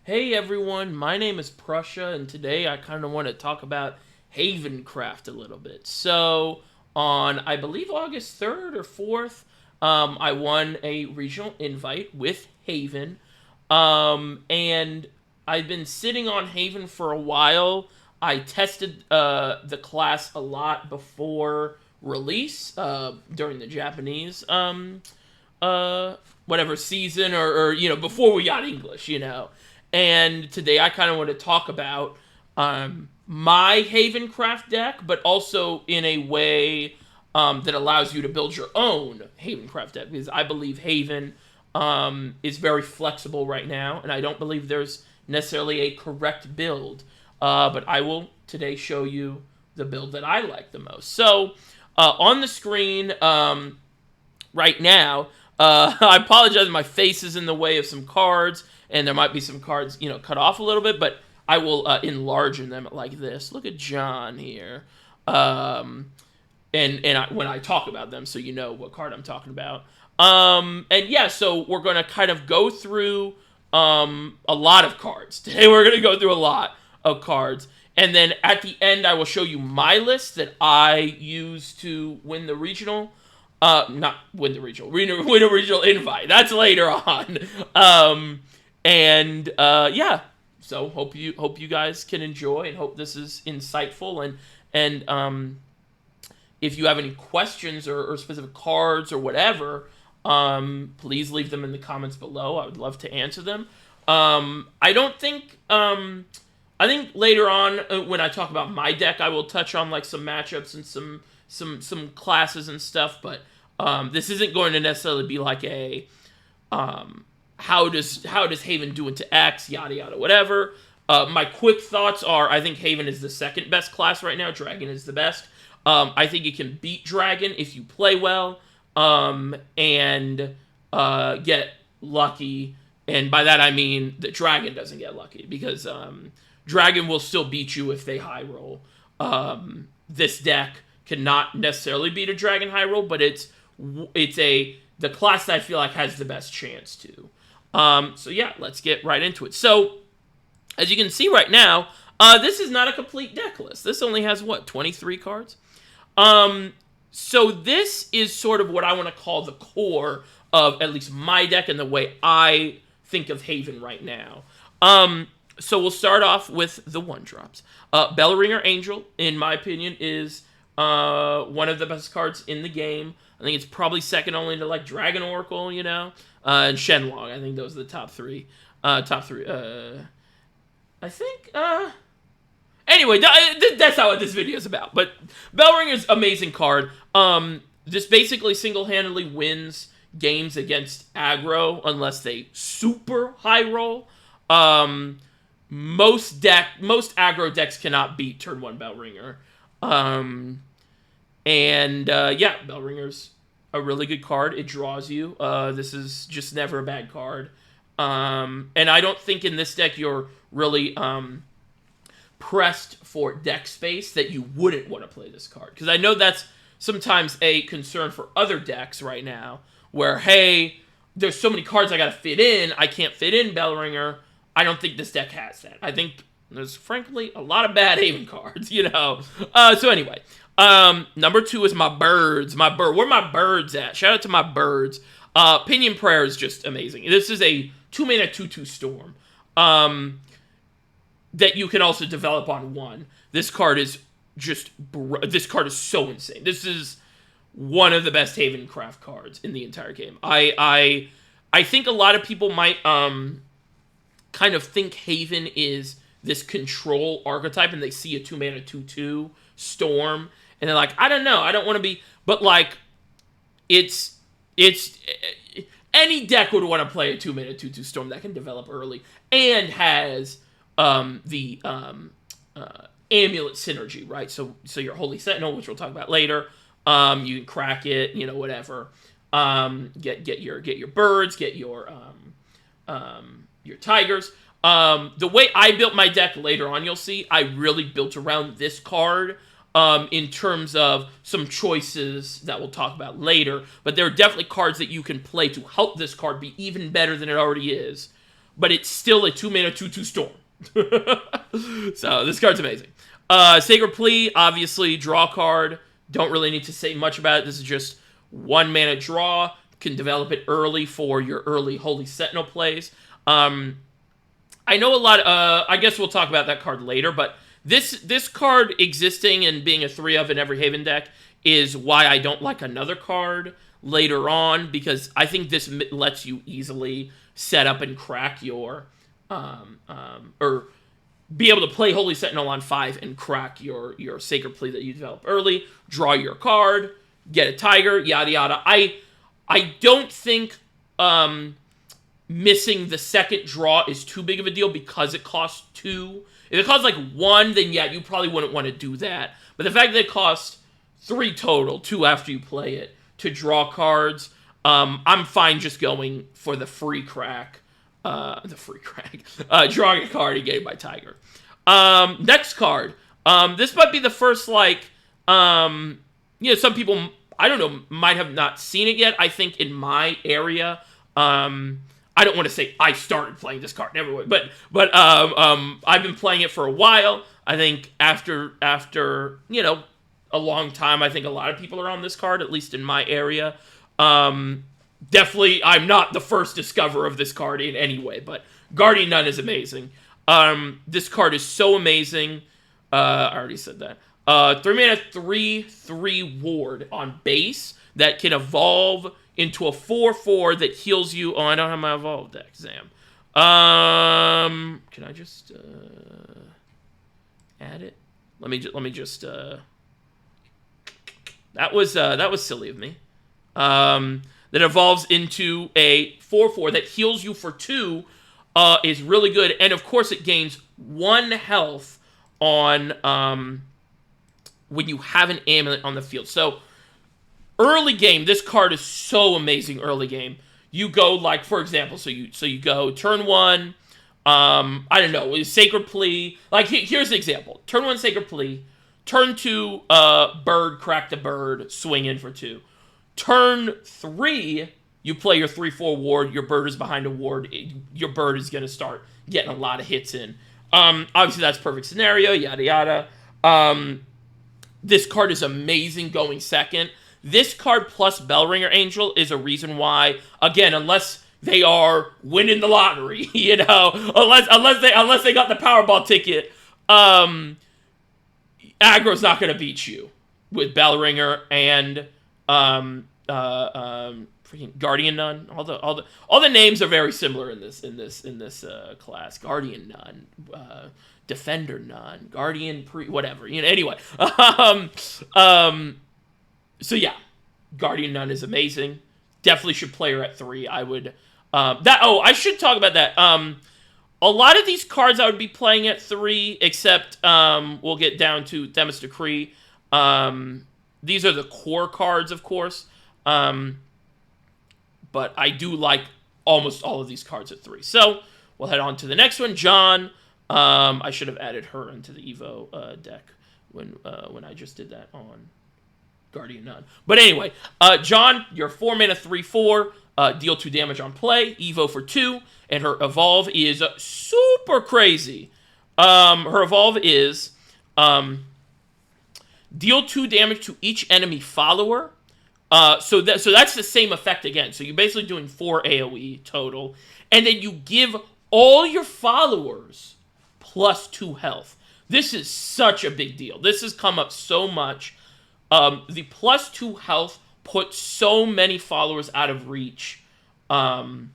Hey everyone, my name is Prussia, and today I kind of want to talk about Havencraft a little bit. So, on I believe August 3rd or 4th, I won a regional invite with Haven, and I've been sitting on Haven for a while. I tested the class a lot before release during the Japanese uh, whatever season or before we got English. And today I kind of want to talk about my Havencraft deck, but also in a way that allows you to build your own Havencraft deck, because I believe Haven is very flexible right now, and I don't believe there's necessarily a correct build. But I will today show you the build that I like the most. So on the screen right now, I apologize, my face is in the way of some cards, and there might be some cards, cut off a little bit, but I will enlarge them like this. Look at John here. When I talk about them, so you know what card I'm talking about. And yeah, so we're going to kind of go through a lot of cards. Today we're going to go through a lot of cards. And then at the end, I will show you my list that I use to win the regional. Not win the regional, win a regional invite. That's later on. Yeah. So hope you guys can enjoy, and hope this is insightful. And if you have any questions or specific cards or whatever, please leave them in the comments below. I would love to answer them. I don't think. I think later on when I talk about my deck, I will touch on like some matchups and some classes and stuff, but this isn't going to necessarily be like a how does Haven do into X, yada yada, whatever. My quick thoughts are, I think Haven is the second best class right now. Dragon is the best. I think you can beat Dragon if you play well and get lucky. And by that I mean that Dragon doesn't get lucky, because Dragon will still beat you if they high roll. This deck cannot necessarily beat a Dragon high roll, but it's the class that I feel like has the best chance to. So yeah, let's get right into it. So as you can see right now, this is not a complete deck list. This only has 23 cards. So this is sort of what I want to call the core of at least my deck and the way I think of Haven right now. So we'll start off with the 1-drops. Bellringer Angel, in my opinion, is one of the best cards in the game. I think it's probably second only to like Dragon Oracle, and Shenlong. I think those are the top three. I think. Anyway, that's not what this video is about. But Bellringer's amazing card. This basically single-handedly wins games against aggro unless they super high roll. Most aggro decks cannot beat turn 1 Bellringer. Yeah, Bellringer's a really good card. It draws you. This is just never a bad card. And I don't think in this deck you're really pressed for deck space that you wouldn't want to play this card. Because I know that's sometimes a concern for other decks right now, where, hey, there's so many cards I gotta fit in, I can't fit in Bellringer. I don't think this deck has that. I think there's, frankly, a lot of bad Haven cards, So anyway, number 2 is my birds. Where my birds at? Shout out to my birds. Pinion Prayer is just amazing. This is a 2-mana 2/2 storm that you can also develop on 1. This card is so insane. This is one of the best Havencraft cards in the entire game. I think a lot of people might kind of think Haven is this control archetype, and they see a 2-mana 2/2 storm, and they're like, I don't know, I don't want to be, but like, it's any deck would want to play a 2-mana 2/2 storm that can develop early and has the amulet synergy, right? So your Holy Sentinel, which we'll talk about later, you can crack it, whatever. Get your birds, get your tigers. The way I built my deck later on, you'll see, I really built around this card in terms of some choices that we'll talk about later. But there are definitely cards that you can play to help this card be even better than it already is. but it's still a 2-mana 2/2 storm. So this card's amazing. Sacred Plea, obviously, draw card. Don't really need to say much about it. This is just 1 mana draw. Can develop it early for your early Holy Sentinel plays. I know a lot. I guess we'll talk about that card later, but this card existing and being a 3 of in every Haven deck is why I don't like another card later on, because I think this lets you easily set up and crack your or be able to play Holy Sentinel on 5 and crack your Sacred Plea that you develop early, draw your card, get a Tiger, yada yada. I don't think missing the second draw is too big of a deal because it costs 2. If it costs like 1, then yeah, you probably wouldn't want to do that. But the fact that it costs 3 total, 2 after you play it, to draw cards, I'm fine just going for the free crack. Drawing a card and getting my Tiger. Next card. This might be the first, like, some people, I don't know, might have not seen it yet. I think in my area, I don't want to say I started playing this card, never would, but I've been playing it for a while. I think after a long time, I think a lot of people are on this card, at least in my area. Definitely, I'm not the first discoverer of this card in any way, but Guardian Nun is amazing. This card is so amazing. I already said that. 3 mana, 3/3 ward on base that can evolve into a 4/4 that heals you. Oh, I don't have my evolved deck, Zam. Can I just add it? Let me just. That was silly of me. That evolves into a 4/4 that heals you for 2. Is really good, and of course it gains 1 health on when you have an amulet on the field. So early game, this card is so amazing. Early game, you go like, for example, so you go turn 1. I don't know, Sacred Plea. Like here's the example: turn 1 Sacred Plea, turn 2 bird, crack the bird, swing in for 2. Turn 3, you play your 3/4 ward. Your bird is behind a ward. Your bird is gonna start getting a lot of hits in. Obviously that's perfect scenario. Yada yada. This card is amazing going second. This card plus Bellringer Angel is a reason why, again, unless they are winning the lottery, unless they got the Powerball ticket, aggro's not going to beat you with Bellringer and freaking Guardian Nun. All the names are very similar in this class. Guardian Nun, Defender Nun, Guardian whatever. Anyway. So yeah, Guardian Nun is amazing. Definitely should play her at 3. I would. I should talk about that. A lot of these cards I would be playing at 3, except we'll get down to Themis Decree. These are the core cards, of course. But I do like almost all of these cards at 3. So we'll head on to the next one, John. I should have added her into the Evo deck when I just did that on Guardian Nun. But anyway, John, your 4 mana 3/4, deal 2 damage on play, Evo for 2, and her evolve is super crazy. Her evolve is deal 2 damage to each enemy follower. So that's the same effect again. So you're basically doing 4 AoE total, and then you give all your followers plus 2 health. This is such a big deal. This has come up so much. The plus 2 health puts so many followers out of reach of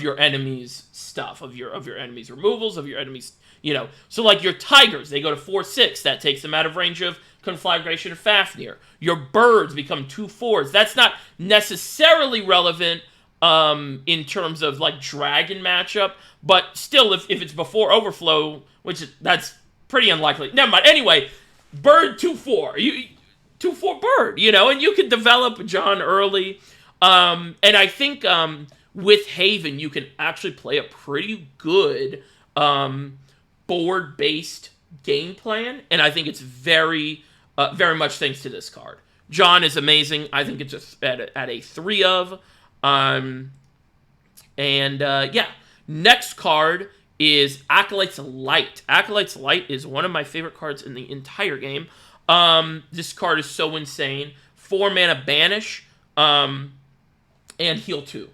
your enemy's stuff, of your enemy's removals, of your enemy's, So like your Tigers, they go to 4/6. That takes them out of range of Conflagration of Fafnir. Your birds become 2/4s. That's not necessarily relevant in terms of like dragon matchup, but still, if it's before overflow, that's pretty unlikely. Never mind. Anyway, bird 2/4, 2/4 bird, and you can develop John early. And I think with Haven you can actually play a pretty good board-based game plan, and I think it's very much thanks to this card. John is amazing. I think it's just at a 3 of. And yeah, next card is Acolyte's Light. Acolyte's Light is one of my favorite cards in the entire game. This card is so insane. 4 mana banish, and heal 2.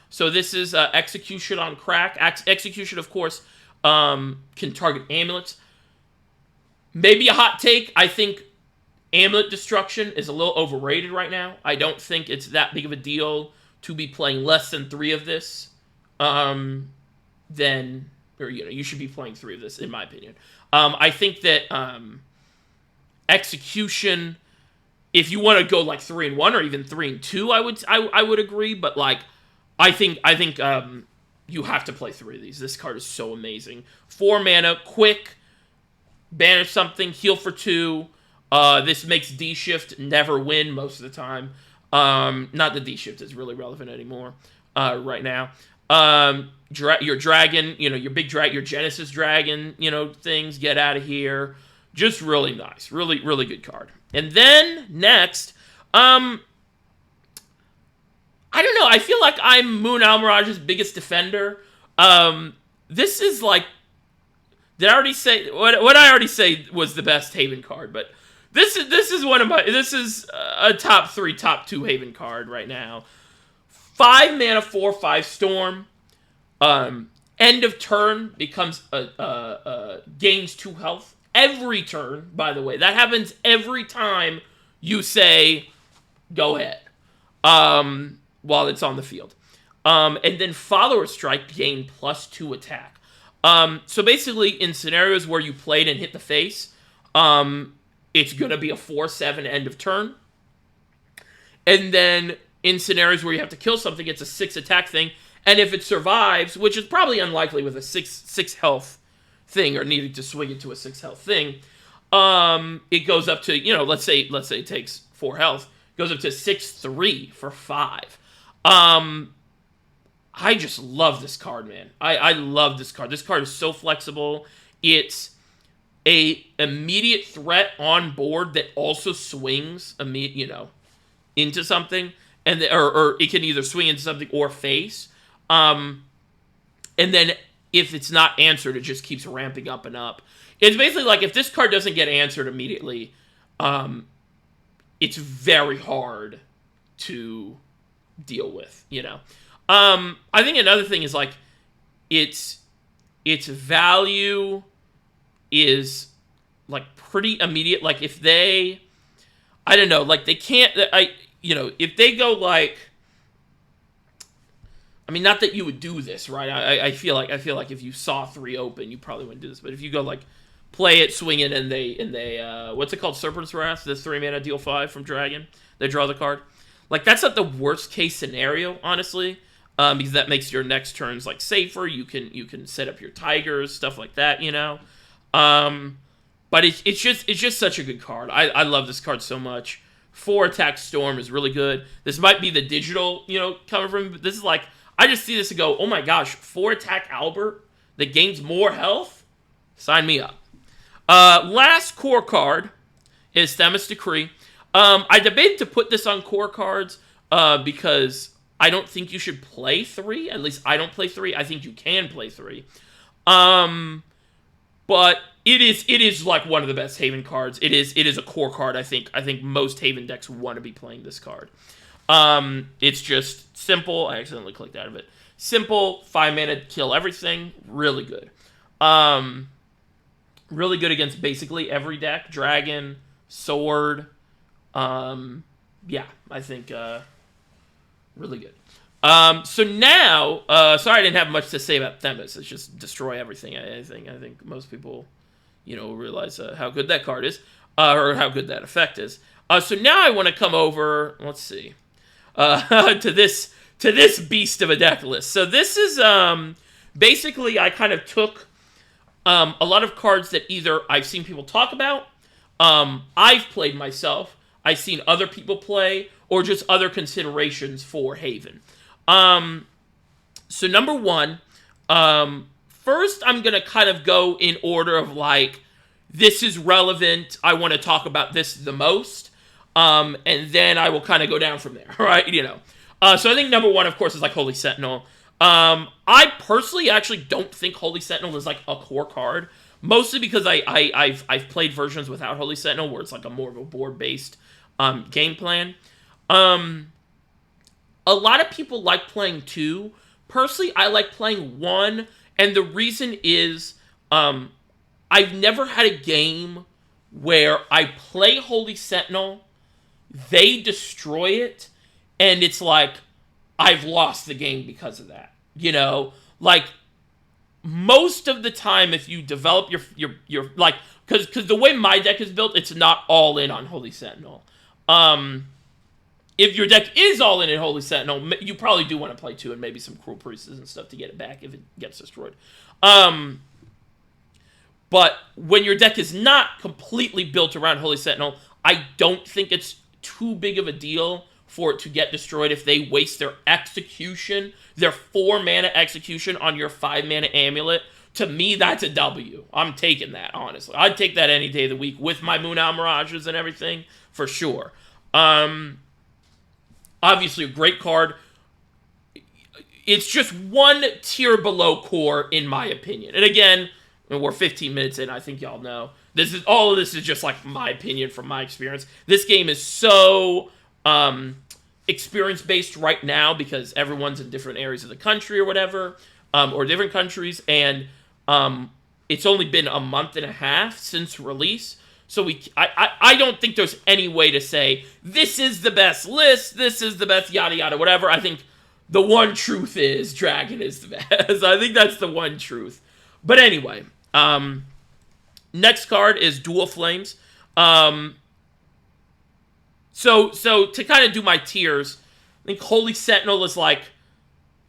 So this is Execution on crack. Execution, of course, can target amulets. Maybe a hot take. I think amulet destruction is a little overrated right now. I don't think it's that big of a deal to be playing less than 3 of this. Then, or you should be playing 3 of this, in my opinion. I think that execution, if you want to go like 3 and 1 or even 3 and 2, I would agree. But like, I think you have to play 3 of these. This card is so amazing. 4 mana, quick, banish something, heal for 2. This makes D-Shift never win most of the time. Not that D-Shift is really relevant anymore right now. Your dragon, your big dragon, your Genesis dragon, things, get out of here. Just really nice. Really, really good card. And then, next, I don't know. I feel like I'm Moon Almirage's biggest defender. This is like, did I already say, what I already say was the best Haven card, but this is a top 3, top 2 Haven card right now. 5 mana, 4/5 storm. End of turn becomes gains 2 health every turn. By the way, that happens every time you say go ahead. While it's on the field, and then Follower Strike gain +2 attack. So basically, in scenarios where you played and hit the face, it's gonna be a 4/7 end of turn. And then in scenarios where you have to kill something, it's a 6 attack thing. And if it survives, which is probably unlikely with a 6 health thing or needing to swing into a 6 health thing, it goes up to, let's say it takes 4 health, goes up to 6/3 for 5. I just love this card, man. I love this card. This card is so flexible. It's a immediate threat on board that also swings into something, and or it can either swing into something or face. And then if it's not answered, it just keeps ramping up and up. It's basically like if this card doesn't get answered immediately, it's very hard to deal with, I think another thing is like its value is like pretty immediate. Like if they, I don't know, like they can't, if they go like, I mean, not that you would do this, right? I feel like if you saw 3 open, you probably wouldn't do this. But if you go like play it, swing it, and they what's it called? Serpent's Wrath. This 3 mana deal 5 from Dragon. They draw the card. Like that's not the worst case scenario, honestly, because that makes your next turns like safer. You can set up your tigers, stuff like that, But it's just such a good card. I love this card so much. 4 attack storm is really good. This might be the digital, coming from. But this is like, I just see this and go, oh my gosh, 4 attack Albert that gains more health? Sign me up. Last core card is Themis Decree. I debated to put this on core cards because I don't think you should play 3. At least I don't play 3. I think you can play 3. But it is like one of the best Haven cards. It is a core card. I think most Haven decks want to be playing this card. It's just simple. I accidentally clicked out of it. Simple, 5 mana, kill everything. Really good. Really good against basically every deck. Dragon, Sword. Yeah, I think really good. So now, sorry I didn't have much to say about Themis. It's just destroy everything. I think most people, realize how good that card is, or how good that effect is. So now I want to come over. Let's see, to this beast of a deck list. So this is basically I kind of took a lot of cards that either I've seen people talk about, I've played myself, I've seen other people play, or just other considerations for Haven. So number 1, first I'm going to kind of go in order of like, this is relevant, I want to talk about this the most, and then I will kind of go down from there, right? So I think number 1, of course, is like Holy Sentinel. I personally actually don't think Holy Sentinel is like a core card, mostly because I've played versions without Holy Sentinel where it's like a more of a board based game plan. A lot of people like playing 2. Personally, I like playing 1, and the reason is I've never had a game where I play Holy Sentinel, they destroy it, and it's like I've lost the game because of that. You know, like most of the time, if you develop your like, because the way my deck is built, it's not all in on Holy Sentinel. If your deck is all in Holy Sentinel, you probably do want to play 2 and maybe some Cruel Priestess and stuff to get it back if it gets destroyed. But when your deck is not completely built around Holy Sentinel, I don't think it's too big of a deal for it to get destroyed if they waste their execution, their 4-mana execution on your 5-mana amulet. To me, that's a W. I'm taking that, honestly. I'd take that any day of the week with my Moon Owl Mirages and everything, for sure. Obviously, a great card. It's just one tier below core, in my opinion. And again, we're 15 minutes in. I think y'all know. All of this is just like my opinion from my experience. This game is so experience-based right now because everyone's in different areas of the country or whatever, or different countries, and it's only been a month and a half since release. So I don't think there's any way to say, this is the best list, this is the best yada yada, whatever. I think the one truth is Dragon is the best. I think that's the one truth. But anyway, next card is Dual Flames. So to kind of do my tiers, I think Holy Sentinel is like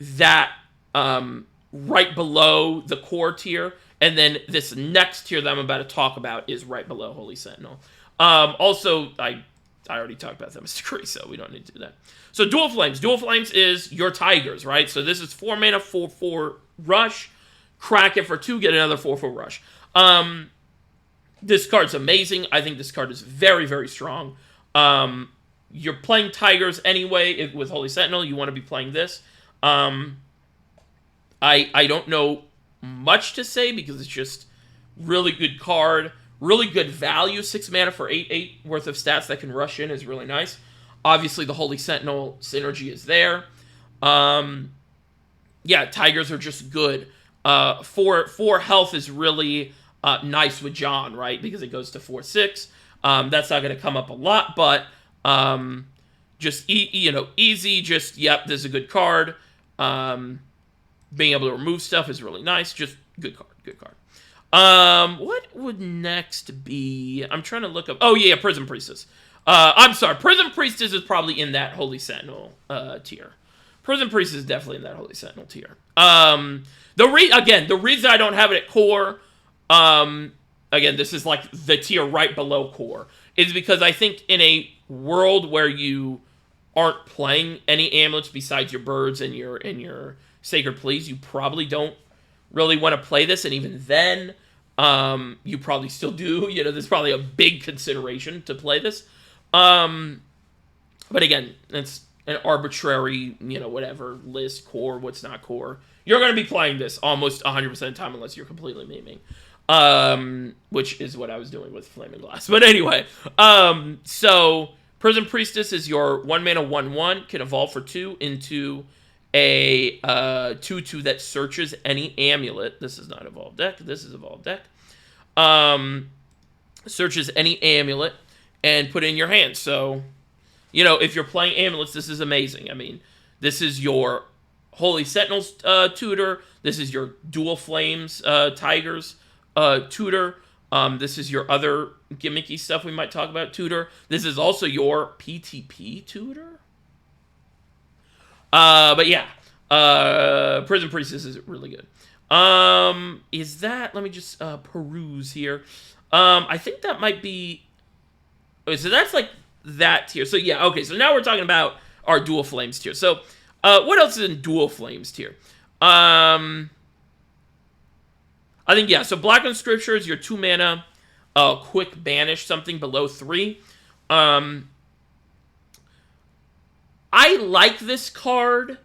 that right below the core tier. And then this next tier that I'm about to talk about is right below Holy Sentinel. Also, I already talked about Themistocracy, so we don't need to do that. So Dual Flames. Dual Flames is your Tigers, right? So this is 4 mana, 4/4 rush. Crack it for 2, get another 4/4 rush. This card's amazing. I think this card is very, very strong. You're playing Tigers anyway with Holy Sentinel. You want to be playing this. I don't know much to say because it's just really good card, really good value. 6 mana for 8 worth of stats that can rush in is really nice. Obviously, the Holy Sentinel synergy is there. Yeah, Tigers are just good. 4 health is really nice with John, right? Because it goes to 4/6. That's not going to come up a lot, but just easy. Just yep, this is a good card. Being able to remove stuff is really nice. Just good card. What would next be? I'm trying to look up. Oh yeah, Prison Priestess. I'm sorry, Prison Priestess is probably in that Holy Sentinel tier. Prison Priestess is definitely in that Holy Sentinel tier. The reason I don't have it at core, again, this is like the tier right below core, is because I think in a world where you aren't playing any amulets besides your birds and your Sacred Pleas, you probably don't really want to play this, and even then, you probably still do. There's probably a big consideration to play this. But again, it's an arbitrary, whatever, list, core, what's not core. You're going to be playing this almost 100% of the time unless you're completely memeing. Which is what I was doing with Flaming Glass. But anyway, so Prison Priestess is your 1 mana 1/1, can evolve for 2 into a 2/2 that searches any amulet. This is not evolved deck. This is evolved deck. Searches any amulet and put it in your hand. So, if you're playing amulets, this is amazing. I mean, this is your Holy Sentinel's tutor. This is your Dual Flames Tigers tutor. This is your other gimmicky stuff we might talk about tutor. This is also your PTP tutor. But yeah, Prison Priestess is really good. Is that, let me just peruse here. I think that might be, okay, so that's like that tier. So yeah, okay, so now we're talking about our Dual Flames tier. So what else is in Dual Flames tier? I think, yeah, so Black Inscripture is your 2 mana quick banish something below 3. I like this card,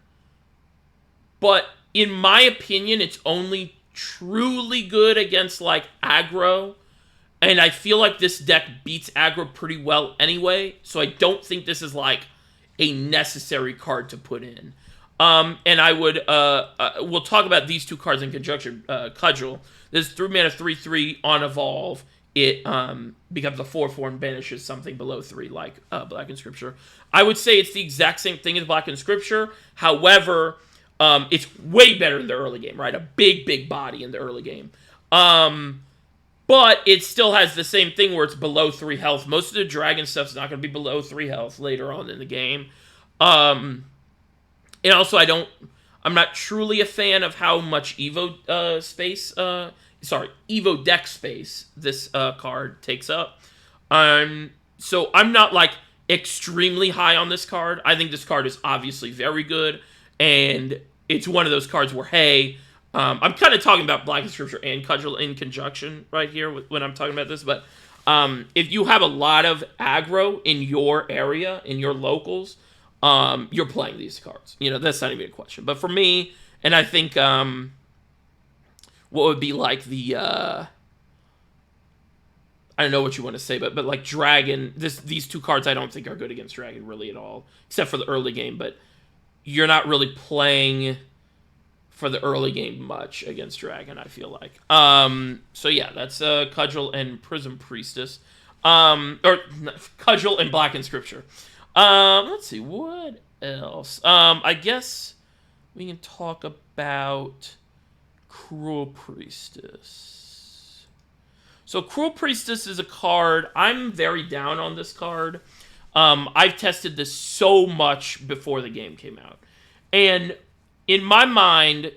but in my opinion, it's only truly good against like aggro. And I feel like this deck beats aggro pretty well anyway, so I don't think this is like a necessary card to put in. And I would, we'll talk about these two cards in conjunction. Cudgel. This 3-mana 3/3 on evolve. It becomes a 4/4 and banishes something below 3, like Black Inscripture. I would say it's the exact same thing as Black Inscripture. However, it's way better in the early game, right? A big body in the early game. But it still has the same thing where it's below 3 health. Most of the dragon stuff's not going to be below 3 health later on in the game. And also, I'm not truly a fan of how much Evo space, Evo deck space this card takes up. So I'm not like extremely high on this card. I think this card is obviously very good, and it's one of those cards where, hey, I'm kind of talking about Black Inscripture and Cudgel in conjunction right here when I'm talking about this, but if you have a lot of aggro in your area, in your locals, you're playing these cards. You know, that's not even a question. But for me, and I think what would be like the I don't know what you want to say, but like Dragon, these two cards I don't think are good against Dragon really at all, except for the early game, but you're not really playing for the early game much against Dragon, I feel like. So yeah, that's Cudgel and Prism Priestess. Or Cudgel and Black Inscripture. Let's see, what else? I guess we can talk about Cruel Priestess. So Cruel Priestess is a card, I'm very down on this card. I've tested this so much before the game came out. And in my mind,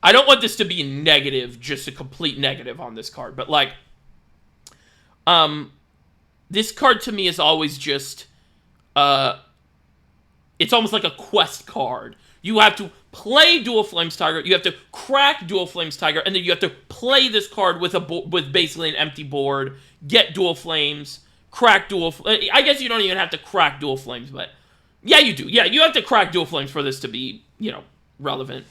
I don't want this to be negative, just a complete negative on this card, but like, this card to me is always just, it's almost like a quest card. You have to play Dual Flames Tiger, you have to crack Dual Flames Tiger, and then you have to play this card with with basically an empty board, get Dual Flames, crack Dual... I guess you don't even have to crack Dual Flames, but yeah, you do. Yeah, you have to crack Dual Flames for this to be, you know, relevant.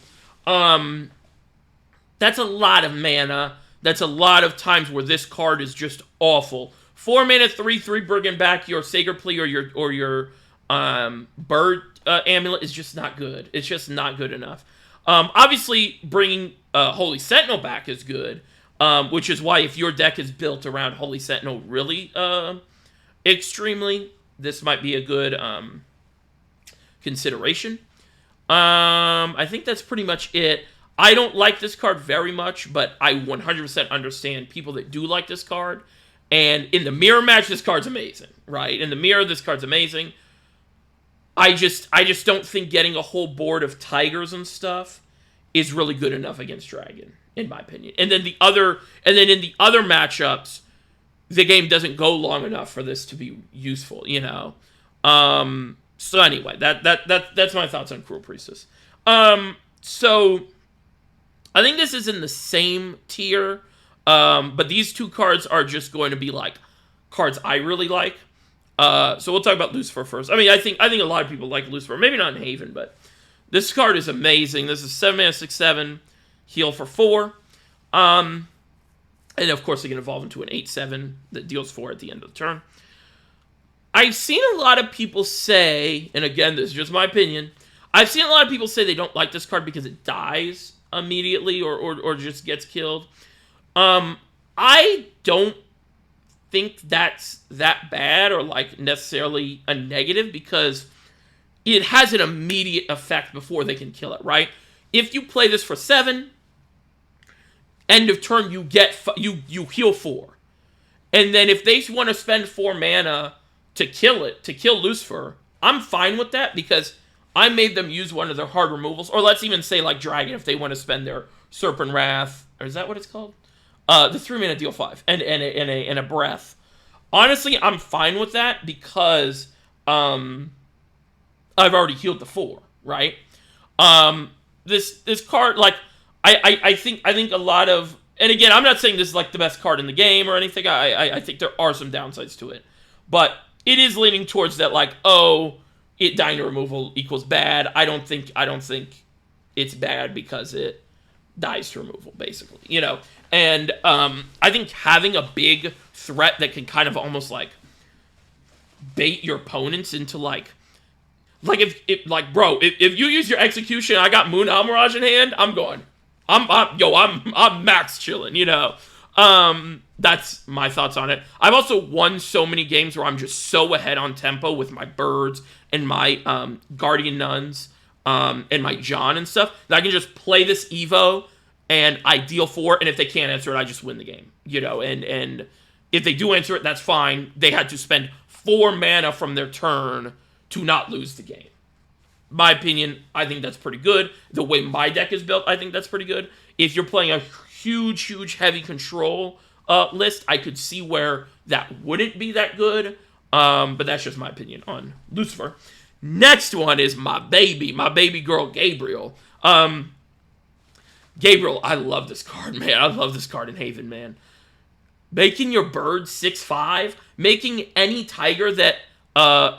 That's a lot of mana. That's a lot of times where this card is just awful. 4 mana, 3/3, bringing back your Sacred Plea or your Bird Amulet is just not good. It's just not good enough. Obviously, bringing Holy Sentinel back is good, which is why if your deck is built around Holy Sentinel really extremely, this might be a good consideration. I think that's pretty much it. I don't like this card very much, but I 100% understand people that do like this card. And in the mirror match, this card's amazing, right? In the mirror, this card's amazing. I just don't think getting a whole board of tigers and stuff is really good enough against Dragon, in my opinion. And then in the other matchups, the game doesn't go long enough for this to be useful, you know. So anyway, that's my thoughts on Cruel Priestess. So I think this is in the same tier, but these two cards are just going to be like cards I really like. So we'll talk about Lucifer first. I mean, I think a lot of people like Lucifer. Maybe not in Haven, but this card is amazing. This is 7 mana, 6/7, heal for 4. And of course, it can evolve into an 8/7 that deals 4 at the end of the turn. I've seen a lot of people say, and again, this is just my opinion, I've seen a lot of people say they don't like this card because it dies immediately or just gets killed. I don't think that's that bad or like necessarily a negative because it has an immediate effect before they can kill it, right? If you play this for 7, end of turn you get you heal 4. And then if they want to spend 4 mana to kill Lucifer, I'm fine with that because I made them use one of their hard removals, or let's even say like Dragon if they want to spend their Serpent Wrath, or is that what it's called? The 3 mana deal 5 and a breath. Honestly, I'm fine with that because I've already healed the 4, right? This card, like I think a lot of, and again, I'm not saying this is like the best card in the game or anything. I think there are some downsides to it, but it is leaning towards that like, oh, it dying to removal equals bad. I don't think it's bad because it dies to removal, basically, you know. And I think having a big threat that can kind of almost like bait your opponents into like if like bro, if you use your execution, I got Moon Almirage in hand, I'm going. I'm max chilling, you know. That's my thoughts on it. I've also won so many games where I'm just so ahead on tempo with my birds and my guardian nuns and my John and stuff that I can just play this Evo and I deal 4, and if they can't answer it, I just win the game, you know. And if they do answer it, that's fine. They had to spend 4 mana from their turn to not lose the game. My opinion, I think that's pretty good. The way my deck is built, I think that's pretty good. If you're playing a huge heavy control list, I could see where that wouldn't be that good. But that's just my opinion on Lucifer. Next one is my baby girl, Gabriel. Gabriel, I love this card, man. I love this card in Haven, man. Making your bird 6/5, making any tiger that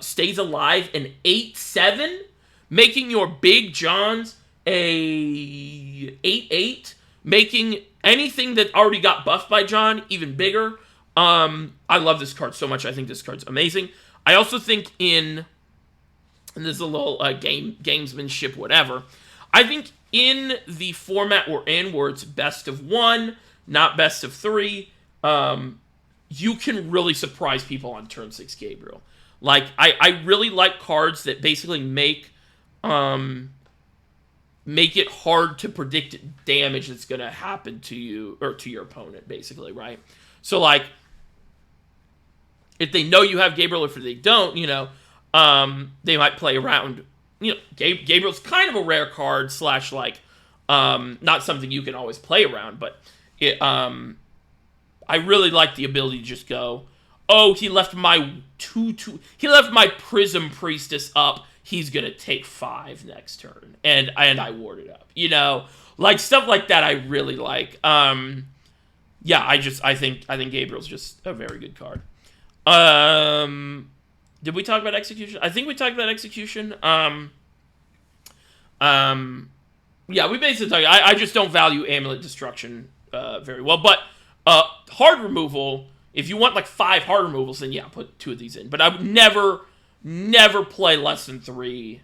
stays alive an 8/7, making your big Johns a 8/8, making anything that already got buffed by John even bigger. I love this card so much. I think this card's amazing. I also think and this is a little gamesmanship, whatever. I think in the format we're in, where it's best of 1, not best of 3, you can really surprise people on turn 6 Gabriel. Like, I really like cards that basically make it hard to predict damage that's going to happen to you, or to your opponent, basically, right? So, like, if they know you have Gabriel, or if they don't, you know, they might play around. You know, Gabriel's kind of a rare card, / like, not something you can always play around, but it, I really like the ability to just go, oh, he left my he left my Prism Priestess up, he's gonna take 5 next turn, and I warded up, you know, like stuff like that. I really like. Yeah, I think Gabriel's just a very good card. Did we talk about execution? I think we talked about execution. Yeah, we basically talked. I just don't value Amulet Destruction very well, but hard removal. If you want like 5 hard removals, then yeah, put 2 of these in. But I would never play less than 3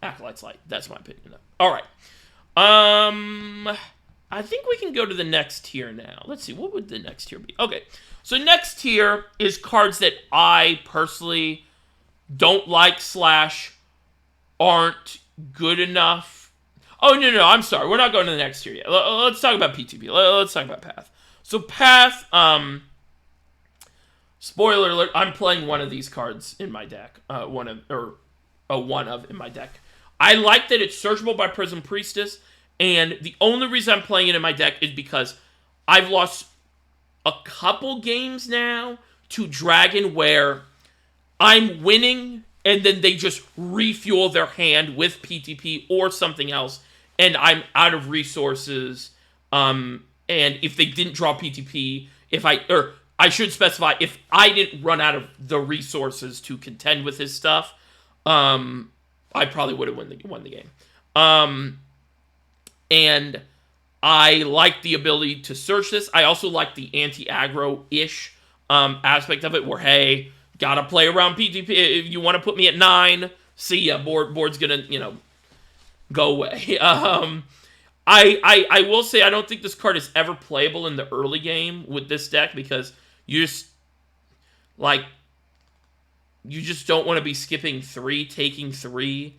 Acolyte's Light. That's my opinion. All right. I think we can go to the next tier now. Let's see, what would the next tier be? Okay, so next tier is cards that I personally don't like / aren't good enough. Oh, no, I'm sorry. We're not going to the next tier yet. Let's talk about PTP. Let's talk about Path. So Path, spoiler alert, I'm playing one of these cards in my deck. One of in my deck. I like that it's searchable by Prism Priestess, and the only reason I'm playing it in my deck is because I've lost a couple games now to Dragon where I'm winning, and then they just refuel their hand with PTP or something else, and I'm out of resources. And if they didn't draw PTP, I should specify, if I didn't run out of the resources to contend with his stuff, I probably would have won the game. And I like the ability to search this. I also like the anti-aggro-ish aspect of it, where, hey, gotta play around PTP. If you want to put me at 9, see ya. Board's gonna, you know, go away. I will say I don't think this card is ever playable in the early game with this deck, because you just don't want to be skipping 3, taking 3,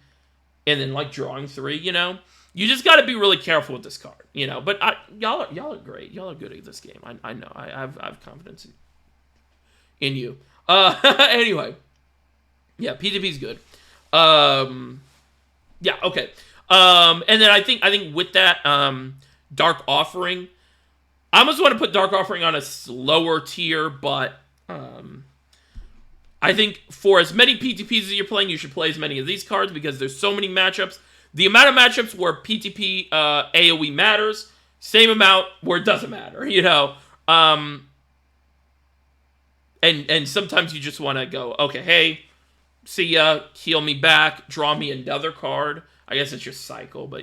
and then like drawing 3, you know? You just got to be really careful with this card, you know? But y'all are great. Y'all are good at this game. I know. I have confidence in you. Anyway. Yeah, PTP's good. Yeah, okay. And then I think with that, Dark Offering, I almost want to put Dark Offering on a lower tier, but I think for as many PTPs as you're playing, you should play as many of these cards, because there's so many matchups. The amount of matchups where PTP AoE matters, same amount where it doesn't matter, you know. And sometimes you just want to go, okay, hey, see ya, heal me back, draw me another card. I guess it's just cycle, but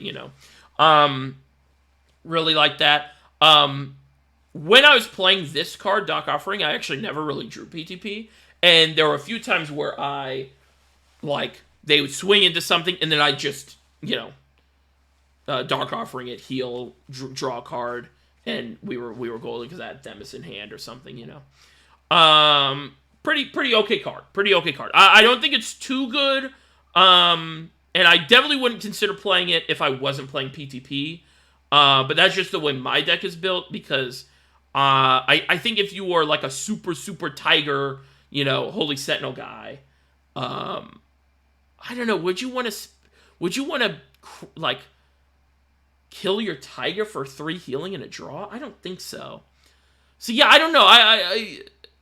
really like that. When I was playing this card, Doc Offering, I actually never really drew PTP, and there were a few times where I they would swing into something, and then I just Dark Offering it, heal, draw a card, and we were golden because I had Themis in hand or something, Pretty okay card. Pretty okay card. I don't think it's too good. And I definitely wouldn't consider playing it if I wasn't playing PTP. But that's just the way my deck is built, because I think if you are like a super tiger, Holy Sentinel guy, I don't know. Would you want to like kill your tiger for 3 healing and a draw? I don't think so. So yeah, I don't know.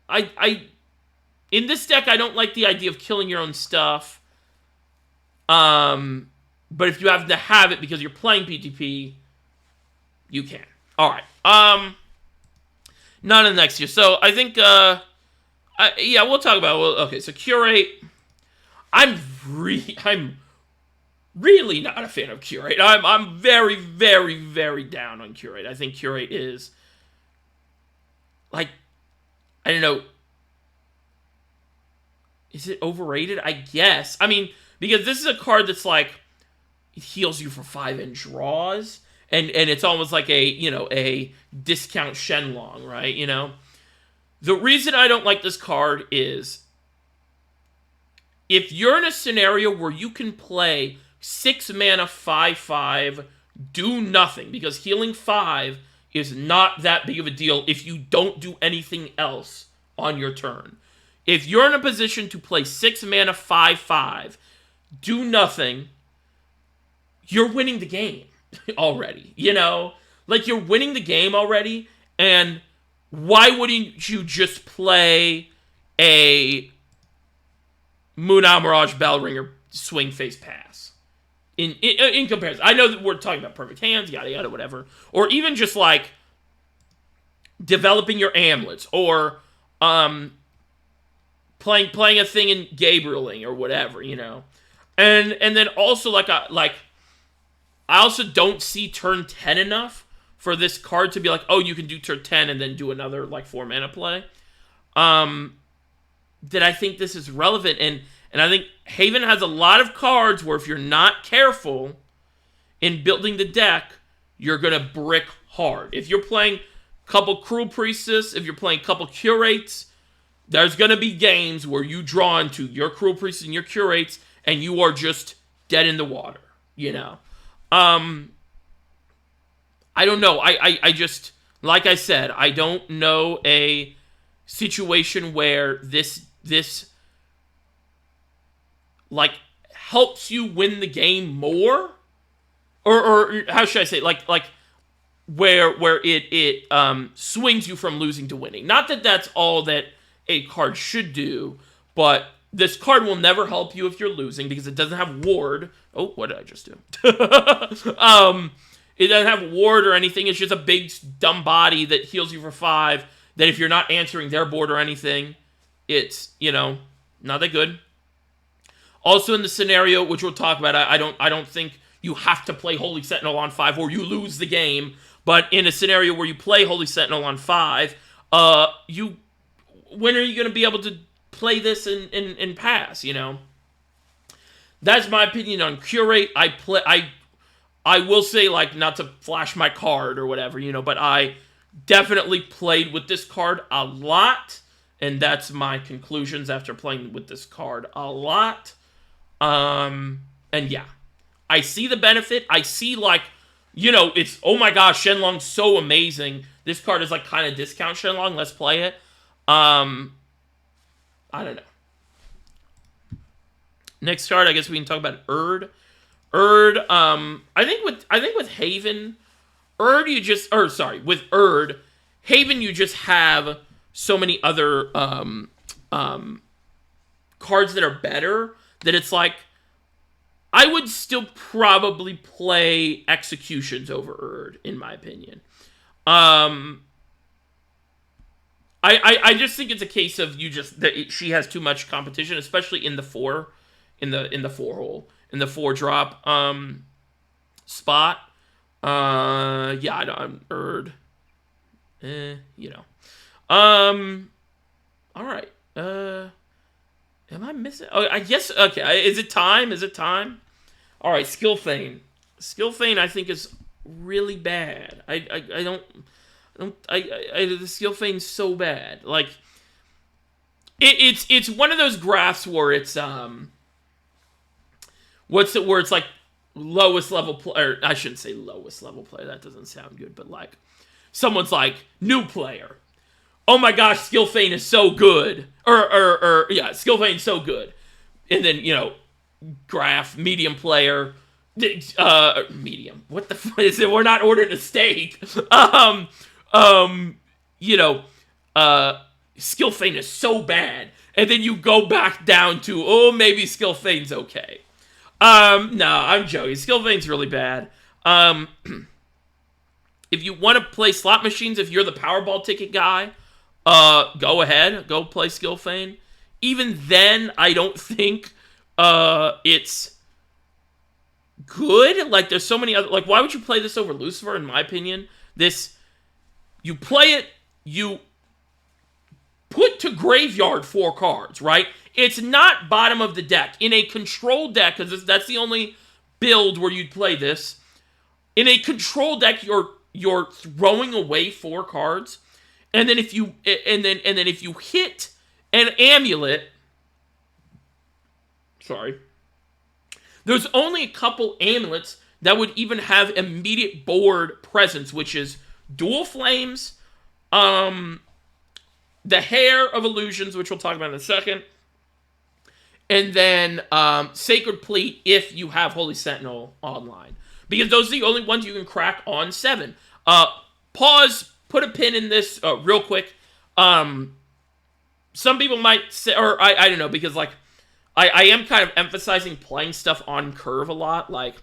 I in this deck, I don't like the idea of killing your own stuff. But if you have to have it because you're playing PTP, you can. All right. Not in the next year. So I think, yeah, we'll talk about. Okay, so Curate. I'm really not a fan of Curate. I'm very down on Curate. I think Curate is I don't know. Is it overrated? I guess. I mean, because this is a card that's it heals you for 5 and draws, and it's almost like a discount Shenlong, right? The reason I don't like this card is if you're in a scenario where you can play 6 mana 5/5, do nothing, because healing 5 is not that big of a deal if you don't do anything else on your turn. If you're in a position to play 6 mana 5/5, do nothing, you're winning the game already. You're winning the game already, and why wouldn't you just play a Moon Mirage Bellringer swing face pass? In comparison, I know that we're talking about perfect hands, yada yada, whatever, or even just developing your amulets, or playing a thing in Gabrieling or whatever, and then also I also don't see turn 10 enough for this card to be oh, you can do turn 10 and then do another 4 mana play. That I think this is relevant, and I think Haven has a lot of cards where if you're not careful in building the deck, you're gonna brick hard. If you're playing a couple Cruel Priestess, if you're playing a couple Curates, there's going to be games where you draw into your Cruel Priestess and your Curates, and you are just dead in the water, I don't know. I just, like I said, I don't know a situation where this helps you win the game more, or how should I say, where it swings you from losing to winning. Not that that's all that a card should do, but this card will never help you if you're losing because it doesn't have ward. Oh, what did I just do? It doesn't have ward or anything. It's just a big dumb body that heals you for 5. That if you're not answering their board or anything, it's not that good. Also in the scenario which we'll talk about, I don't think you have to play Holy Sentinel on 5 or you lose the game. But in a scenario where you play Holy Sentinel on 5, when are you going to be able to play this and pass, That's my opinion on Curate. I will say, not to flash my card or whatever, but I definitely played with this card a lot, and that's my conclusions after playing with this card a lot. And yeah, I see the benefit. I see, it's, oh my gosh, Shenlong's so amazing. This card is, kind of discount Shenlong. Let's play it. I don't know. Next card, I guess we can talk about Erd. I think with Haven, with Erd, Haven, you just have so many other cards that are better that it's I would still probably play Executions over Erd, in my opinion. I just think it's a case of she has too much competition, especially in the 4 hole. in the 4-drop spot. Yeah, I'm Erd. You know. All right. Am I missing? Oh, I guess. Okay. Is it time? Is it time? All right. Skill Feign. Skill Feign, I think, is really bad. The Skill Feign's so bad. Like, it's one of those graphs where it's where it's like lowest level player. I shouldn't say lowest level player. That doesn't sound good. But like, someone's like new player. Oh my gosh, Skill Feign is so good. Yeah, Skill Feign is so good. And then, graph, medium player, medium. What the fuck is it? We're not ordering a steak. Skill Feign is so bad. And then you go back down to, maybe Skill Feign's okay. No, I'm joking. Skill Feign's really bad. If you want to play slot machines, if you're the Powerball ticket guy, go ahead. Go play Skill Feign. Even then, I don't think it's good. Like, there's so many other... Like, why would you play this over Lucifer, in my opinion? You play it, you put to graveyard 4 cards, right? It's not bottom of the deck. In a control deck, because that's the only build where you'd play this. In a control deck, you're throwing away 4 cards. And then if you hit an amulet, there's only a couple amulets that would even have immediate board presence, which is Dual Flames, the Hair of Illusions, which we'll talk about in a second, and then Sacred Pleat if you have Holy Sentinel online. Because those are the only ones you can crack on 7. Pause. Put a pin in this real quick. Some people might say, or I don't know, because like I am kind of emphasizing playing stuff on curve a lot, like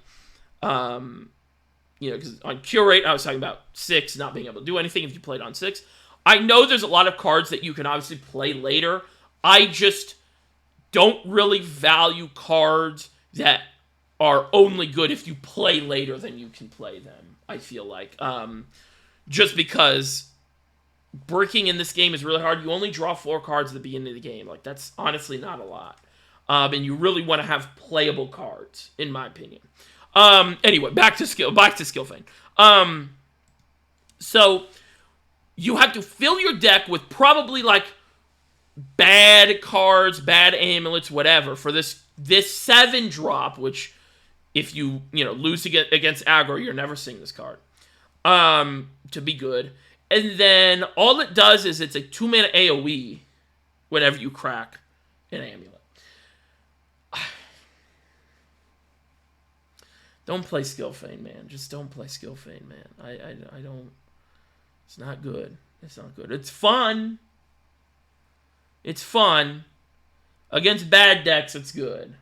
because on Curate I was talking about 6 not being able to do anything if you played on 6. I know there's a lot of cards that you can obviously play later. I just don't really value cards that are only good if you play later than you can play them. I feel like. Just because bricking in this game is really hard. You only draw 4 cards at the beginning of the game. Like, that's honestly not a lot. And you really want to have playable cards, in my opinion. Anyway, back to Skill Feign. So, you have to fill your deck with probably, like, bad cards, bad amulets, whatever, for this 7-drop, which, if you lose against aggro, you're never seeing this card. To be good. And then all it does is it's a 2-mana AoE whenever you crack an amulet. Don't play Skill Feign, man. Just don't play Skill Feign, man. I don't... It's not good. It's not good. It's fun. It's fun. Against bad decks, it's good.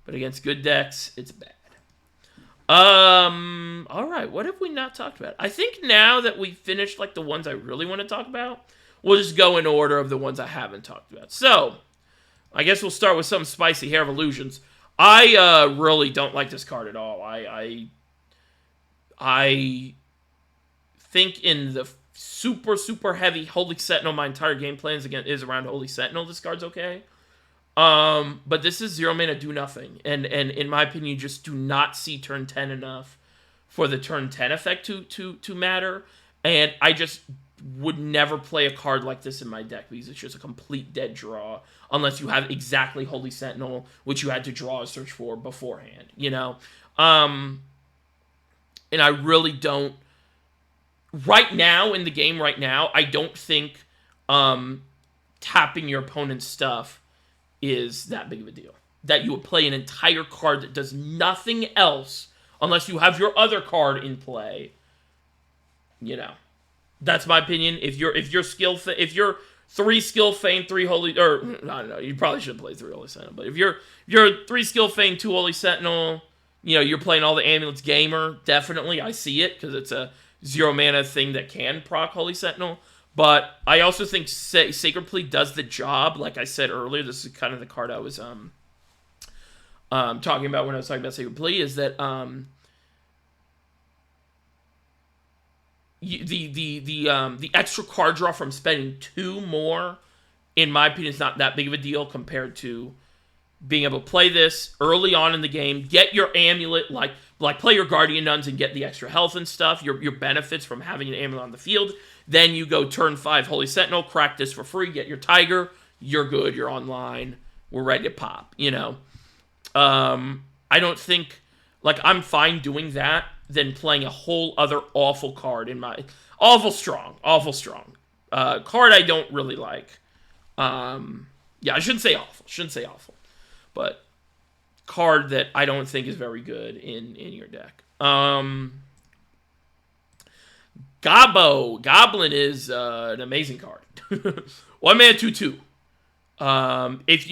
But against good decks, it's bad. Alright, what have we not talked about? I think now that we've finished, like, the ones I really want to talk about, we'll just go in order of the ones I haven't talked about. So, I guess we'll start with some spicy Hair of Illusions. I, really don't like this card at all. I think in the super, super heavy Holy Sentinel, my entire game plan is around Holy Sentinel, this card's okay. But this is 0 mana do nothing, and in my opinion, you just do not see turn 10 enough for the turn 10 effect to matter, and I just would never play a card like this in my deck because it's just a complete dead draw unless you have exactly Holy Sentinel, which you had to draw a search for beforehand, and I really don't right now in the game I don't think tapping your opponent's stuff is that big of a deal. That you would play an entire card that does nothing else unless you have your other card in play. That's my opinion. If you're 3 Skill Feign, 3 Holy, or I don't know, you probably shouldn't play 3 Holy Sentinel. But if you're 3 Skill Feign, 2 Holy Sentinel, you're playing all the amulets gamer. Definitely, I see it because it's a 0 mana thing that can proc Holy Sentinel. But I also think Sacred Pleat does the job. Like I said earlier, this is kind of the card I was talking about when I was talking about Sacred Plea, is that the extra card draw from spending 2 more, in my opinion, is not that big of a deal compared to being able to play this early on in the game, get your amulet, like play your Guardian Nuns and get the extra health and stuff, your benefits from having an amulet on the field. Then you go turn 5 Holy Sentinel, crack this for free, get your Tiger, you're good, you're online, we're ready to pop, you know. I don't think, like, I'm fine doing that than playing a whole other awful card in my, awful strong, card I don't really like. Yeah, I shouldn't say awful, but card that I don't think is very good in your deck. Goblin is an amazing card. 1 mana 2/2. If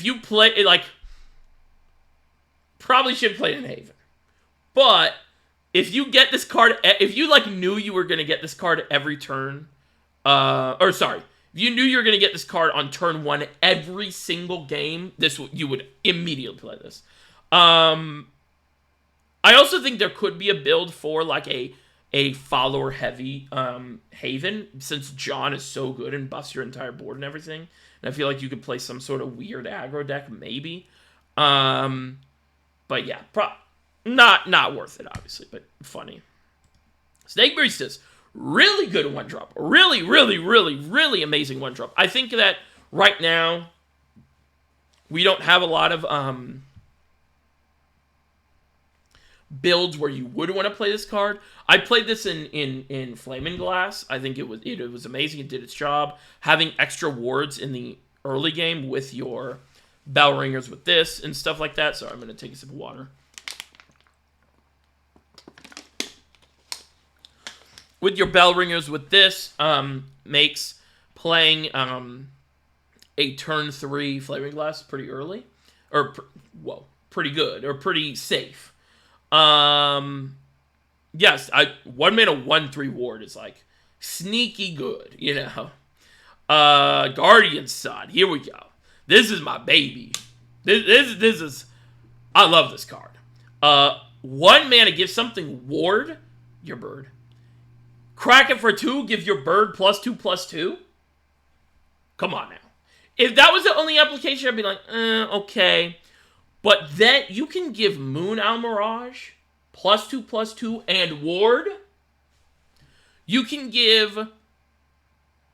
you play it, like, probably should play in Haven, but if you get this card, if you like knew you were gonna get this card every turn, if you knew you were gonna get this card on turn 1 every single game, you would immediately play this. I also think there could be a build for like a follower heavy Haven, since John is so good and buffs your entire board and everything. And I feel like you could play some sort of weird aggro deck, maybe. But yeah, not worth it, obviously, but funny. Snake Baristas, really good 1-drop. Really, really, really, really amazing 1-drop. I think that right now we don't have a lot of builds where you would want to play this card. I played this in Flaming Glass. I think it was amazing. It did its job. Having extra wards in the early game with your bell ringers with this and stuff like that. So I'm going to take a sip of water. With your bell ringers with this, makes playing a turn 3 Flaming Glass pretty early. Or, pretty good. Or pretty safe. Yes, 1 mana 1/3 ward is like sneaky good, you know. Guardian Son, here we go. This is my baby. This is, I love this card. 1 mana, give something ward, your bird. Crack it for 2, give your bird +2/+2. Come on now. If that was the only application, I'd be like, okay. But then you can give Moon Owl Mirage +2/+2 and ward. You can give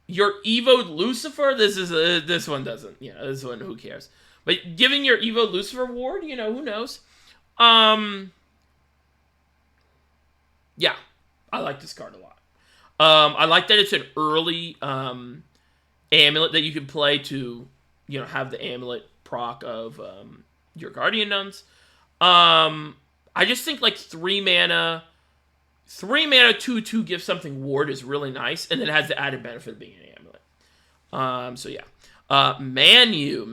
your Evoed Lucifer. This one doesn't. Yeah, this one, who cares? But giving your Evoed Lucifer ward, you know, who knows? Yeah, I like this card a lot. I like that it's an early amulet that you can play to, you know, have the amulet proc of your Guardian Nuns. I just think like 3 mana 2/2 give something ward is really nice, and it has the added benefit of being an amulet. So yeah. Manu,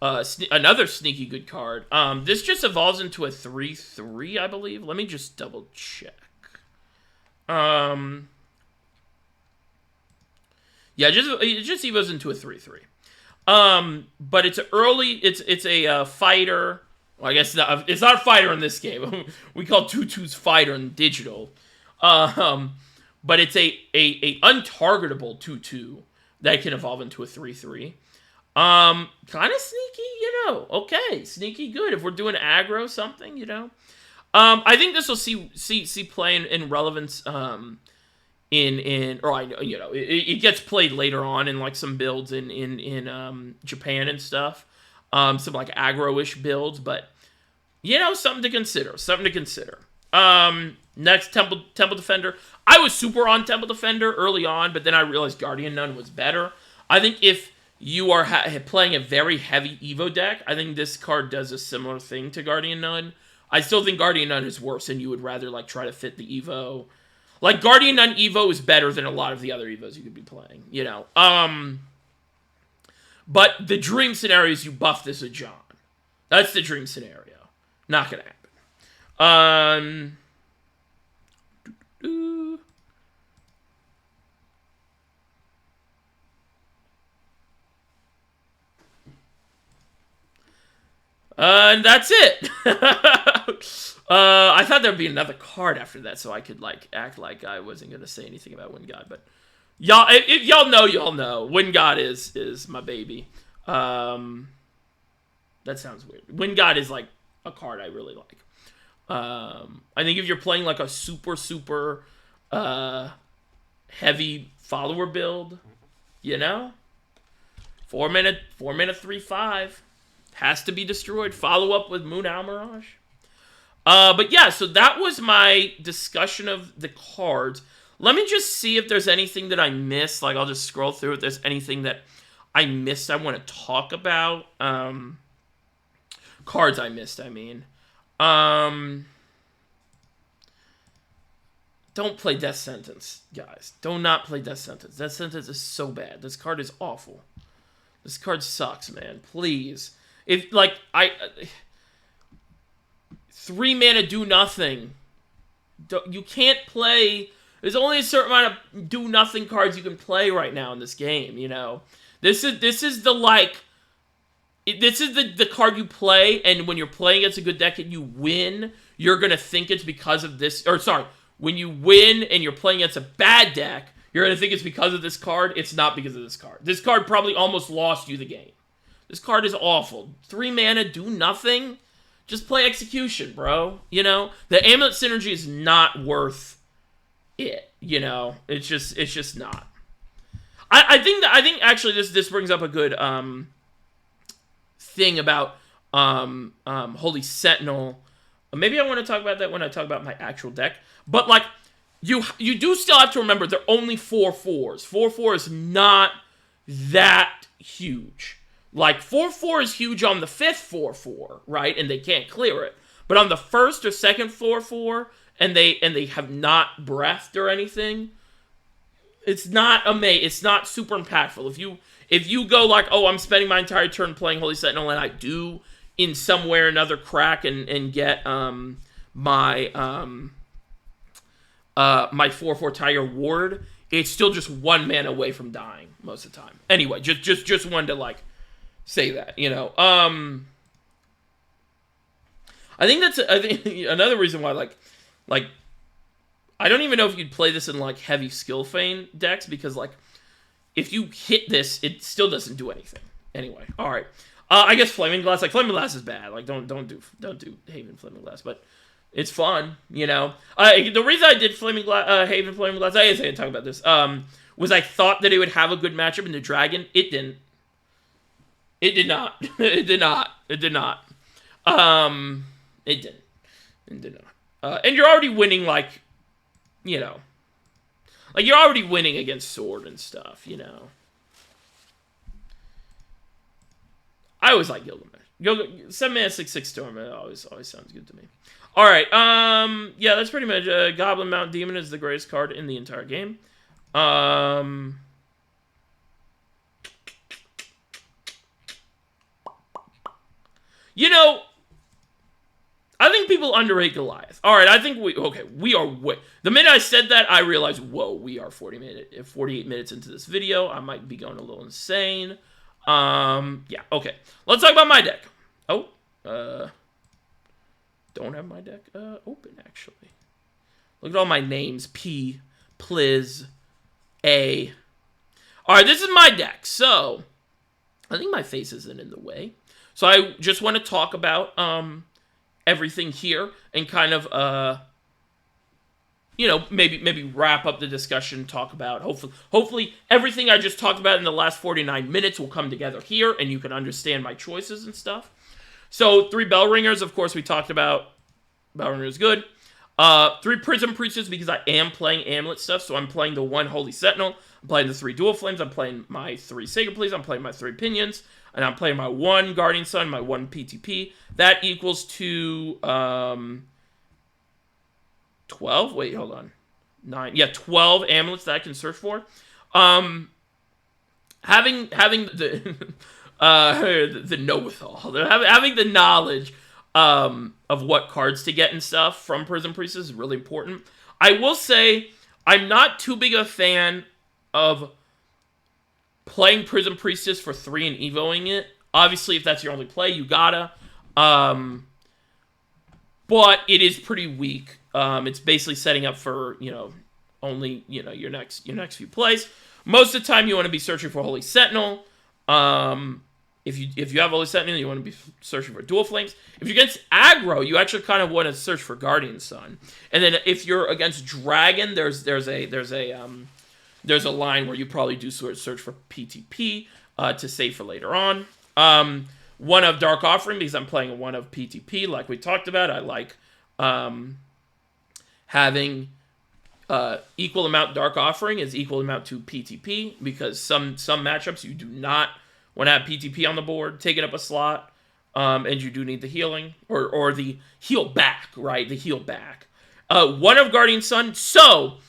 another sneaky good card. This just evolves into a 3/3, I believe. Let me just double check. Yeah, it just evolves into a 3/3. But it's a fighter. Well, I guess it's not a fighter in this game. We call 2/2s fighter in digital. But it's a untargetable 2/2 that can evolve into a 3/3. Kind of sneaky, you know. Okay, sneaky good if we're doing aggro something, you know. I think this will see play in relevance. It gets played later on in like some builds in Japan and stuff. Some like aggro-ish builds, but you know, something to consider. Next, Temple Defender. I was super on Temple Defender early on, but then I realized Guardian Nun was better. I think if you are playing a very heavy Evo deck, I think this card does a similar thing to Guardian Nun. I still think Guardian Nun is worse, and you would rather like try to fit the Evo. Like, Guardian Nun Evo is better than a lot of the other Evos you could be playing, you know. But the dream scenario is you buff this with John. That's the dream scenario. Not gonna happen. And that's it. I thought there'd be another card after that, so I could like act like I wasn't gonna say anything about Wind God. But y'all, if y'all know, y'all know. Wind God is my baby. That sounds weird. Wind God is like a card I really like. I think if you're playing like a super heavy follower build, you know, 4-mana 3/5 has to be destroyed. Follow up with Moon Owl Mirage. But yeah, so that was my discussion of the cards. Let me just see if there's anything that I missed. Like, I'll just scroll through if there's anything that I missed I want to talk about. Cards I missed, I mean. Don't play Death Sentence, guys. Do not play Death Sentence. Death Sentence is so bad. This card is awful. This card sucks, man. Please. If, like, 3-mana do nothing. You can't play. There's only a certain amount of do nothing cards you can play right now in this game, you know. This is the card you play, and when you're playing against a good deck and you win, you're gonna think it's because of this. Or sorry, when you win and you're playing against a bad deck, you're gonna think it's because of this card. It's not because of this card. This card probably almost lost you the game. This card is awful. 3-mana, do nothing. Just play Execution, bro. You know, the Amulet Synergy is not worth it. You know, it's just not. I think actually this brings up a good thing about Holy Sentinel. Maybe I want to talk about that when I talk about my actual deck. But like, you do still have to remember they're only 4/4s. 4/4 is not that huge. Like, 4/4 is huge on the 5th 4/4, right? And they can't clear it. But on the 1st or 2nd 4/4, and they have not breathed or anything, it's not it's not super impactful. If you go like, oh, I'm spending my entire turn playing Holy Sentinel, and I do in some way or another crack and get my 4/4 Tiger Ward, it's still just 1 mana away from dying most of the time. Anyway, just wanted to like say that, you know. I think another reason why like I don't even know if you'd play this in like heavy skill feign decks, because like if you hit this, it still doesn't do anything. Anyway, all right. I guess Flaming Glass is bad. Like don't do Haven Flaming Glass, but it's fun, you know. The reason I did Haven Flaming Glass, I didn't talk about this. Was I thought that it would have a good matchup in the Dragon. It didn't. It did not. It did not. It did not. It didn't. It did not. And you're already winning, like, you know. Like, you're already winning against Sword and stuff, you know. I always like Gilgamesh. 7-mana 6/6 Storm, it always sounds good to me. Alright, yeah, that's pretty much, Goblin Mount Demon is the greatest card in the entire game. You know, I think people underrate Goliath. All right, I think we are way. The minute I said that, I realized, whoa, we are 48 minutes into this video. I might be going a little insane. Yeah, okay. Let's talk about my deck. Oh, don't have my deck open, actually. Look at all my names. P, Pliz, A. All right, this is my deck. So, I think my face isn't in the way. So I just want to talk about everything here and kind of you know, maybe wrap up the discussion, talk about hopefully everything I just talked about in the last 49 minutes will come together here and you can understand my choices and stuff. So 3 Bell Ringers, of course, we talked about. Bell Ringer is good. 3 Prism Priestess, because I am playing Amulet stuff, so I'm playing the 1 Holy Sentinel, I'm playing the 3 Dual Flames, I'm playing my 3 Sacred Pleas, I'm playing my 3 Pinions, and I'm playing my 1 Guardian Sun, my 1 PTP. That equals to 12? Wait, hold on. 9. Yeah, 12 amulets that I can search for. Having the the know-with-all, having the knowledge of what cards to get and stuff from Prism Priestess is really important. I will say I'm not too big a fan of playing Prism Priestess for 3 and evoing it. Obviously, if that's your only play, you gotta. But it is pretty weak. It's basically setting up for, only, your next few plays. Most of the time you want to be searching for Holy Sentinel. If you have Holy Sentinel, you want to be searching for Dual Flames. If you're against aggro, you actually kind of want to search for Guardian Sun. And then if you're against Dragon, there's a line where you probably do search for PTP to save for later on. One of Dark Offering, because I'm playing one of PTP, like we talked about. I like having equal amount Dark Offering is equal amount to PTP, because some matchups you do not want to have PTP on the board, taking up a slot, and you do need the healing, or the heal back, right? The heal back. One of Guardian Sun, so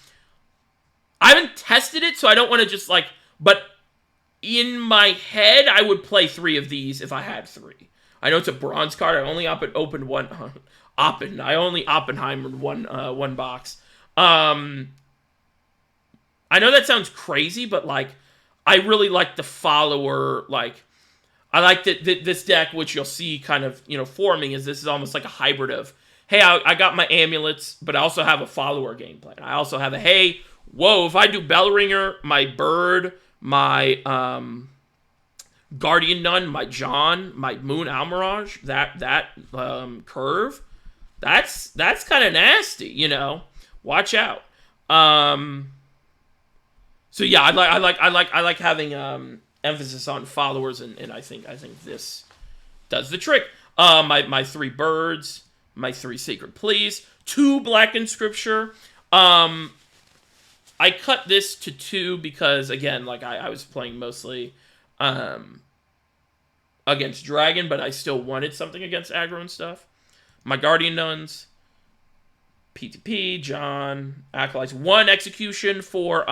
I haven't tested it, so I don't want to just but in my head, I would play 3 of these if I had 3. I know it's a bronze card. I only opened one. I only Oppenheimered one box. I know that sounds crazy, but I really like the follower. I like that this deck, which you'll see kind of forming, is this is almost like a hybrid of, hey, I got my amulets, but I also have a follower gameplay. I also have if I do Bellringer, my Bird, my Guardian Nun, my John, my Moon Almirage, that curve, that's kind of nasty, Watch out. So yeah, I like having emphasis on followers, and I think this does the trick. My 3 birds, my 3 sacred pleas, 2 blackened scripture. I cut this to 2 because, again, I was playing mostly against Dragon, but I still wanted something against aggro and stuff. My Guardian Nuns, PTP, John, Acolytes, 1 execution for,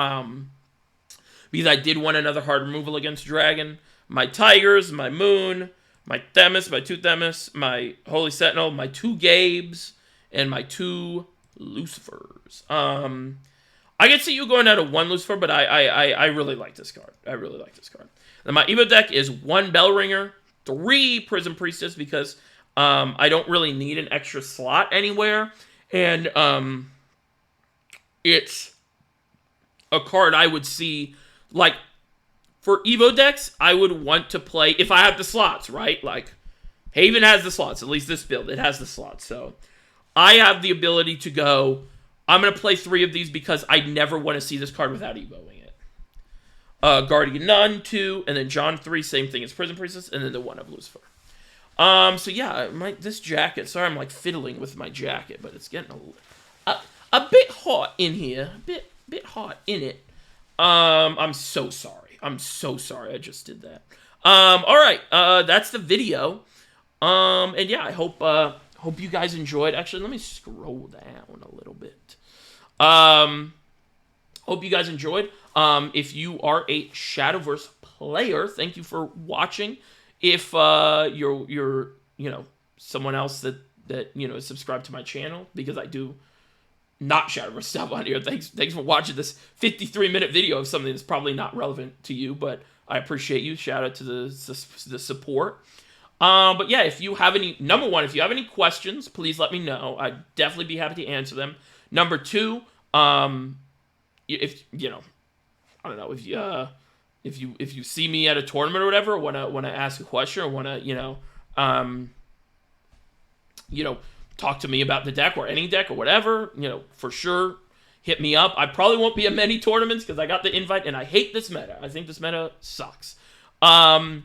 because I did want another hard removal against Dragon. My Tigers, my Moon, my Themis, my 2 Themis, my Holy Sentinel, my 2 Gabes, and my 2 Lucifers. I can see you going out of 1 Lucifer, but I really like this card. I really like this card. Then my Evo deck is 1 Bellringer, 3 Prism Priestess, because I don't really need an extra slot anywhere. And it's a card I would see, for Evo decks, I would want to play, if I have the slots, right? Haven has the slots, at least this build, it has the slots. So I have the ability to go, I'm going to play 3 of these because I never want to see this card without Evoing it. Guardian Nun, 2, and then John 3, same thing as Prison Priestess, and then the 1 of Lucifer. So yeah, this jacket, sorry I'm fiddling with my jacket, but it's getting a bit hot in here, a bit hot in it. I'm so sorry. I just did that. Alright, that's the video. And yeah, I hope you guys enjoyed. Actually, let me scroll down a little bit. Hope you guys enjoyed. If you are a Shadowverse player, thank you for watching. If you're someone else that is subscribed to my channel, because I do not Shadowverse stuff on here. Thanks for watching this 53-minute video of something that's probably not relevant to you, but I appreciate you. Shout out to the support. But yeah, if you have any, number 1, if you have any questions, please let me know. I'd definitely be happy to answer them. Number 2, if I don't know, if you see me at a tournament or whatever, want to ask a question or want to talk to me about the deck or any deck or whatever, for sure hit me up. I probably won't be at many tournaments because I got the invite and I hate this meta. I think this meta sucks. And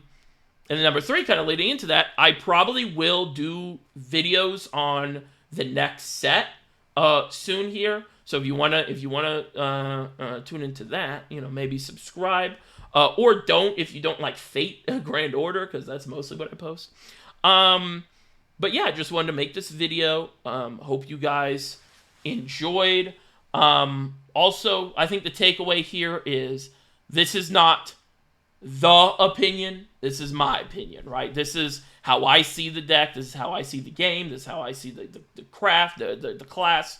then number 3, kind of leading into that, I probably will do videos on the next set soon here. So if you wanna tune into that, maybe subscribe, or don't if you don't like Fate Grand Order, because that's mostly what I post. But yeah, I just wanted to make this video. Hope you guys enjoyed. Also, I think the takeaway here is this is not the opinion. This is my opinion, right? This is how I see the deck. This is how I see the game. This is how I see the craft, the class.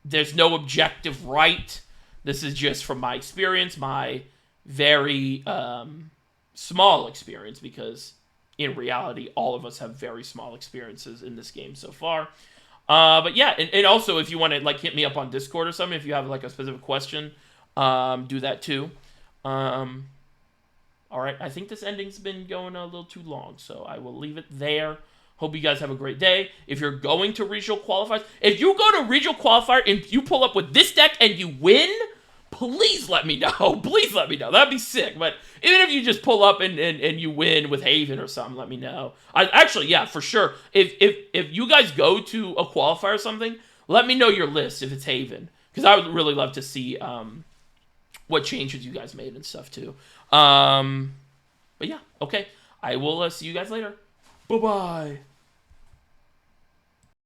There's no objective right. This is just from my experience, my very small experience, because in reality, all of us have very small experiences in this game so far. But yeah, and also if you want to like hit me up on Discord or something, if you have like a specific question, do that too. All right, I think this ending's been going a little too long, so I will leave it there. Hope you guys have a great day. If you're going to regional qualifiers, if you go to regional qualifier and you pull up with this deck and you win, please let me know. Please let me know. That'd be sick. But even if you just pull up and you win with Haven or something, let me know. Actually, yeah, for sure. If you guys go to a qualifier or something, let me know your list if it's Haven. Because I would really love to see what changes you guys made and stuff too. But yeah, okay. I will see you guys later. Bye-bye.